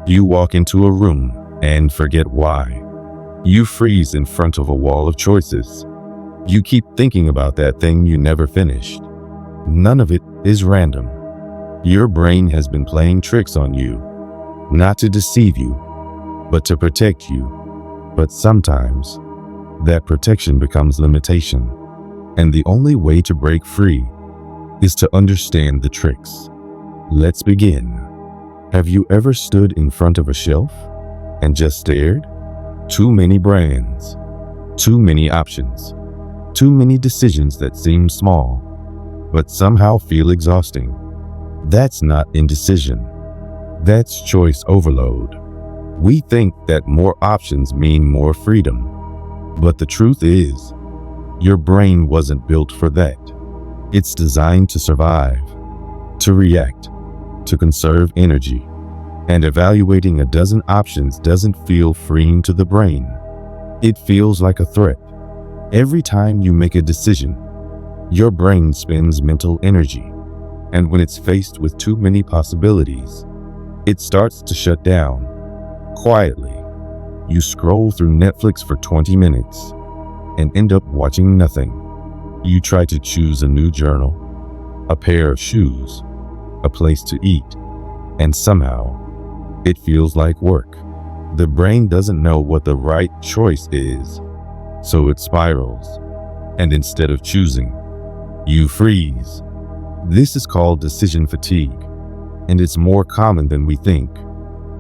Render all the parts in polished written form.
You walk into a room and forget why. You freeze in front of a wall of choices. You keep thinking about that thing you never finished. None of it is random. Your brain has been playing tricks on you, not to deceive you, but to protect you. But sometimes, that protection becomes limitation, and the only way to break free is to understand the tricks. Let's begin. Have you ever stood in front of a shelf and just stared? Too many brands, too many options, too many decisions that seem small, but somehow feel exhausting. That's not indecision. That's choice overload. We think that more options mean more freedom. But the truth is, your brain wasn't built for that. It's designed to survive, to react, to conserve energy. And evaluating a dozen options doesn't feel freeing to the brain. It feels like a threat. Every time you make a decision, your brain spends mental energy. And when it's faced with too many possibilities, it starts to shut down. Quietly, you scroll through Netflix for 20 minutes and end up watching nothing. You try to choose a new journal, a pair of shoes, a place to eat, and somehow it feels like work. The brain doesn't know what the right choice is, so it spirals. And instead of choosing, you freeze. This is called decision fatigue, and it's more common than we think.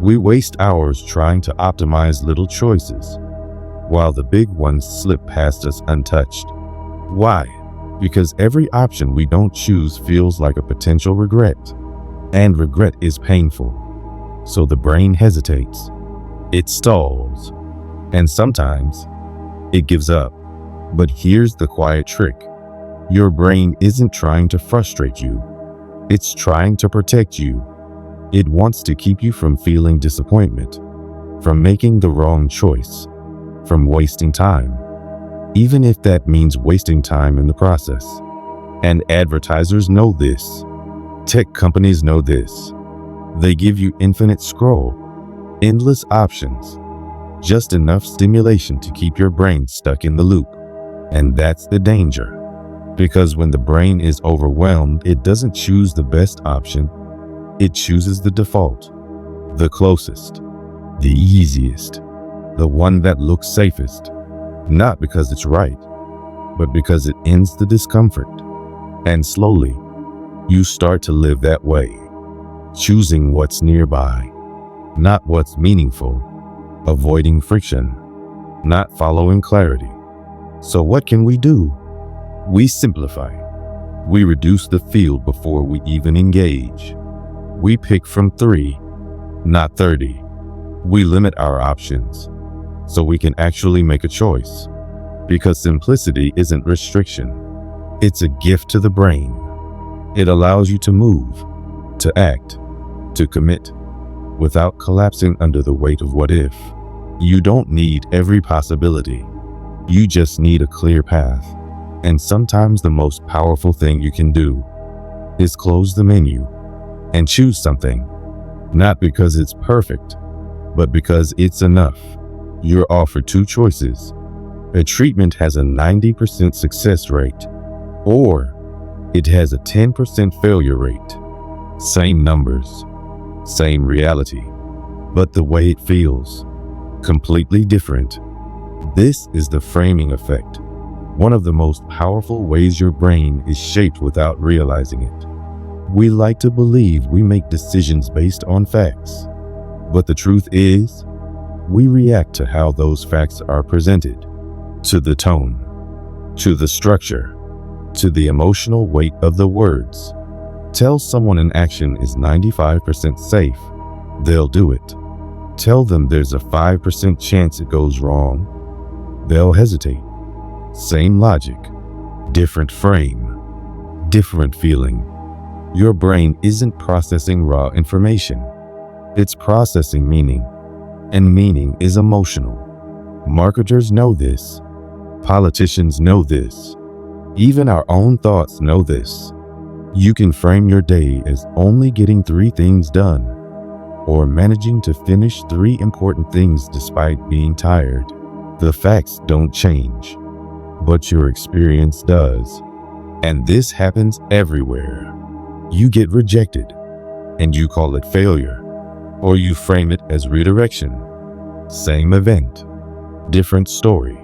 We waste hours trying to optimize little choices, while the big ones slip past us untouched. Why? Because every option we don't choose feels like a potential regret, and regret is painful. So the brain hesitates, it stalls, and sometimes it gives up. But here's the quiet trick. Your brain isn't trying to frustrate you. It's trying to protect you. It wants to keep you from feeling disappointment, from making the wrong choice, from wasting time, even if that means wasting time in the process. And advertisers know this. Tech companies know this. They give you infinite scroll, endless options, just enough stimulation to keep your brain stuck in the loop. And that's the danger. Because when the brain is overwhelmed, it doesn't choose the best option. It chooses the default, the closest, the easiest, the one that looks safest. Not because it's right, but because it ends the discomfort. And slowly, you start to live that way, choosing what's nearby, not what's meaningful, avoiding friction, not following clarity. So what can we do? We simplify. We reduce the field before we even engage. We pick from 3, not 30. We limit our options so we can actually make a choice. Because simplicity isn't restriction. It's a gift to the brain. It allows you to move, to act, to commit, without collapsing under the weight of what if. You don't need every possibility. You just need a clear path. And sometimes the most powerful thing you can do is close the menu and choose something, not because it's perfect, but because it's enough. You're offered 2 choices. A treatment has a 90% success rate, or it has a 10% failure rate. Same numbers, same reality, but the way it feels, completely different. This is the framing effect. One of the most powerful ways your brain is shaped without realizing it. We like to believe we make decisions based on facts, but the truth is, we react to how those facts are presented, to the tone, to the structure, to the emotional weight of the words. Tell someone an action is 95% safe, they'll do it. Tell them there's a 5% chance it goes wrong, they'll hesitate. Same logic, different frame, different feeling. Your brain isn't processing raw information. It's processing meaning, and meaning is emotional. Marketers know this. Politicians know this. Even our own thoughts know this. You can frame your day as only getting 3 things done, or managing to finish 3 important things despite being tired. The facts don't change, but your experience does. And this happens everywhere. You get rejected, and you call it failure, or you frame it as redirection. Same event, different story.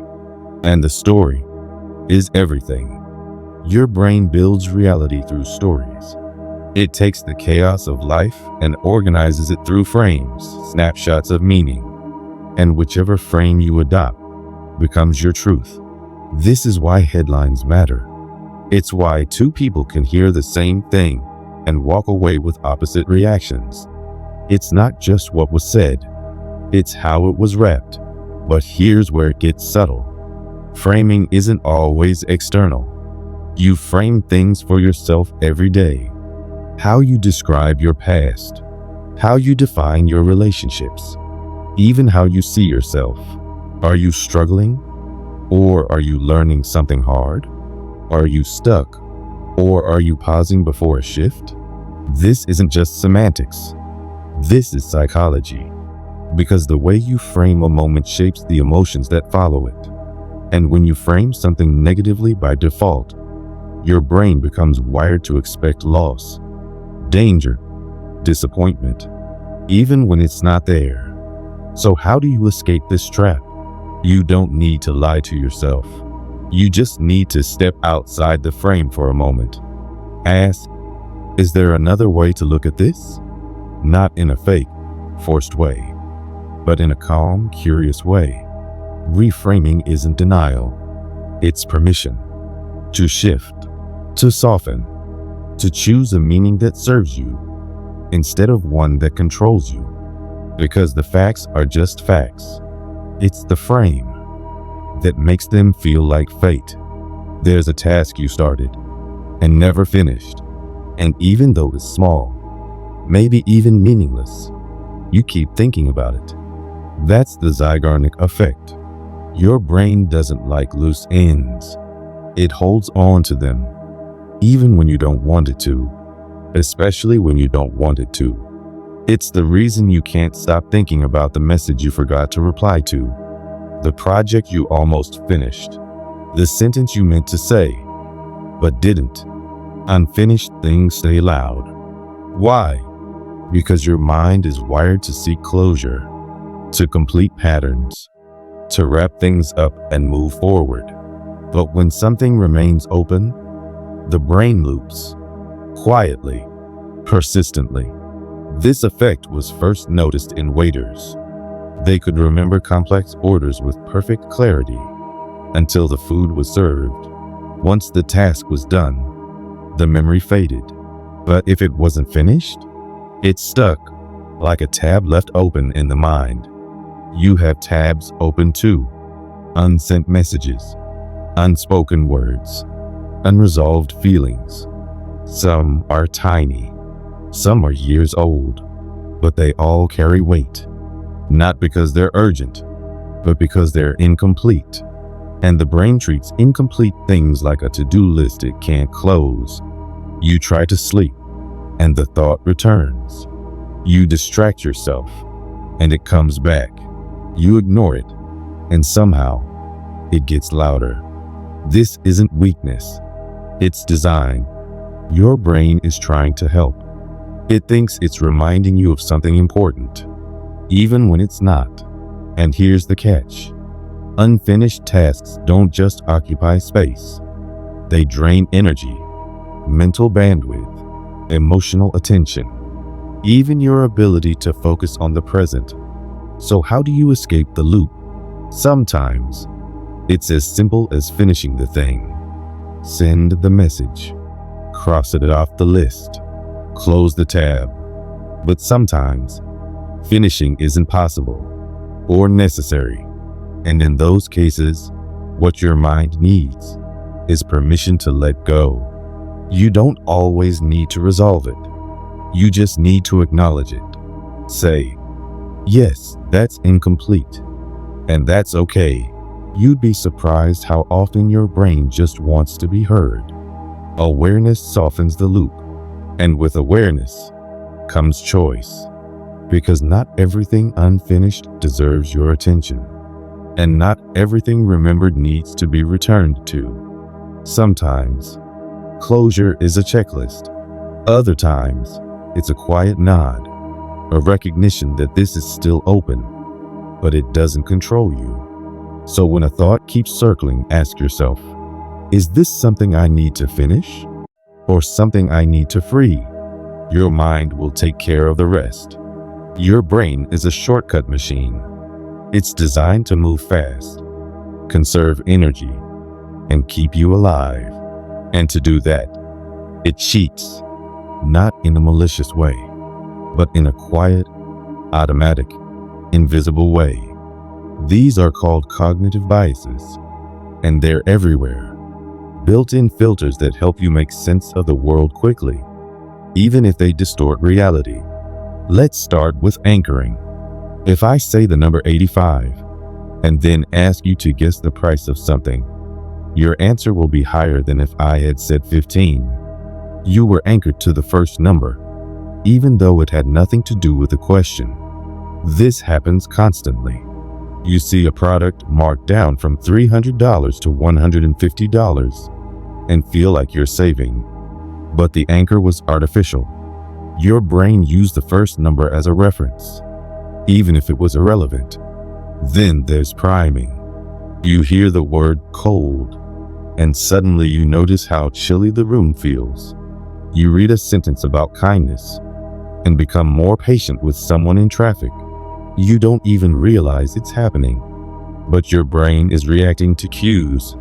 And the story is everything. Your brain builds reality through stories. It takes the chaos of life and organizes it through frames, snapshots of meaning. And whichever frame you adopt becomes your truth. This is why headlines matter. It's why 2 people can hear the same thing and walk away with opposite reactions. It's not just what was said, it's how it was wrapped. But here's where it gets subtle. Framing isn't always external. You frame things for yourself every day. How you describe your past, how you define your relationships, even how you see yourself. Are you struggling? Or are you learning something hard? Are you stuck? Or are you pausing before a shift? This isn't just semantics. This is psychology. Because the way you frame a moment shapes the emotions that follow it. And when you frame something negatively by default, your brain becomes wired to expect loss, danger, disappointment, even when it's not there. So how do you escape this trap? You don't need to lie to yourself. You just need to step outside the frame for a moment. Ask, is there another way to look at this? Not in a fake, forced way, but in a calm, curious way. Reframing isn't denial. It's permission to shift, to soften, to choose a meaning that serves you instead of one that controls you. Because the facts are just facts. It's the frame that makes them feel like fate. There's a task you started and never finished. And even though it's small, maybe even meaningless, you keep thinking about it. That's the Zeigarnik effect. Your brain doesn't like loose ends. It holds on to them, even when you don't want it to, especially when you don't want it to. It's the reason you can't stop thinking about the message you forgot to reply to, the project you almost finished, the sentence you meant to say, but didn't. Unfinished things stay loud. Why? Because your mind is wired to seek closure, to complete patterns, to wrap things up and move forward. But when something remains open, the brain loops, quietly, persistently. This effect was first noticed in waiters. They could remember complex orders with perfect clarity until the food was served. Once the task was done, the memory faded. But if it wasn't finished, it stuck, like a tab left open in the mind. You have tabs open too. Unsent messages, unspoken words, unresolved feelings. Some are tiny, some are years old, but they all carry weight. Not because they're urgent, but because they're incomplete. And the brain treats incomplete things like a to-do list it can't close. You try to sleep, and the thought returns. You distract yourself, and it comes back. You ignore it, and somehow, it gets louder. This isn't weakness. It's design. Your brain is trying to help. It thinks it's reminding you of something important, even when it's not. And here's the catch. Unfinished tasks don't just occupy space. They drain energy, mental bandwidth, emotional attention, even your ability to focus on the present. So how do you escape the loop? Sometimes, it's as simple as finishing the thing. Send the message. Cross it off the list. Close the tab. But sometimes, finishing isn't possible or necessary. And in those cases, what your mind needs is permission to let go. You don't always need to resolve it. You just need to acknowledge it. Say, yes, that's incomplete. And that's okay. You'd be surprised how often your brain just wants to be heard. Awareness softens the loop. And with awareness comes choice. Because not everything unfinished deserves your attention, and not everything remembered needs to be returned to. Sometimes, closure is a checklist. Other times, it's a quiet nod, a recognition that this is still open, but it doesn't control you. So when a thought keeps circling, ask yourself, is this something I need to finish or something I need to free? Your mind will take care of the rest. Your brain is a shortcut machine. It's designed to move fast, conserve energy, and keep you alive. And to do that, it cheats, not in a malicious way, but in a quiet, automatic, invisible way. These are called cognitive biases, and they're everywhere. Built-in filters that help you make sense of the world quickly, even if they distort reality. Let's start with anchoring. If I say the number 85, and then ask you to guess the price of something, your answer will be higher than if I had said 15. You were anchored to the first number, even though it had nothing to do with the question. This happens constantly. You see a product marked down from $300 to $150 and feel like you're saving, but the anchor was artificial. Your brain used the first number as a reference, even if it was irrelevant. Then there's priming. You hear the word cold, and suddenly you notice how chilly the room feels. You read a sentence about kindness and become more patient with someone in traffic. You don't even realize it's happening, but your brain is reacting to cues,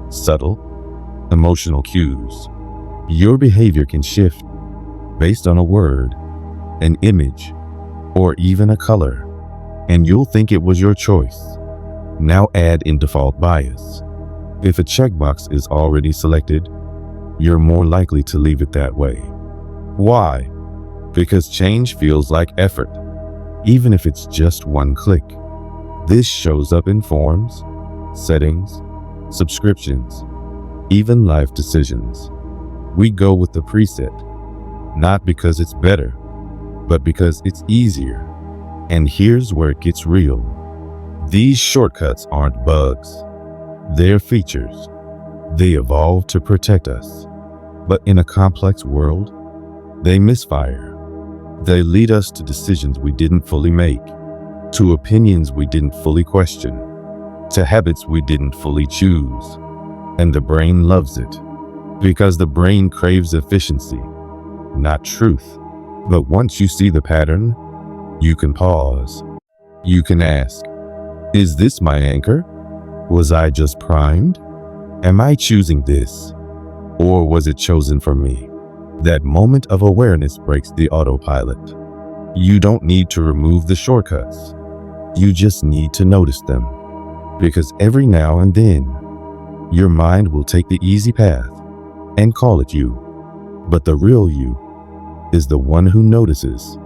subtle, emotional cues. Your behavior can shift based on a word, an image, or even a color, and you'll think it was your choice. Now add in default bias. If a checkbox is already selected, you're more likely to leave it that way. Why? Because change feels like effort, even if it's just one click. This shows up in forms, settings, subscriptions, even life decisions. We go with the preset, not because it's better, but because it's easier. And here's where it gets real. These shortcuts aren't bugs. They're features. They evolved to protect us. But in a complex world, they misfire. They lead us to decisions we didn't fully make, to opinions we didn't fully question, to habits we didn't fully choose. And the brain loves it, because the brain craves efficiency, not truth. But once you see the pattern, you can pause. You can ask, is this my anchor? Was I just primed? Am I choosing this? Or was it chosen for me? That moment of awareness breaks the autopilot. You don't need to remove the shortcuts. You just need to notice them. Because every now and then, your mind will take the easy path and call it you. But the real you is the one who notices,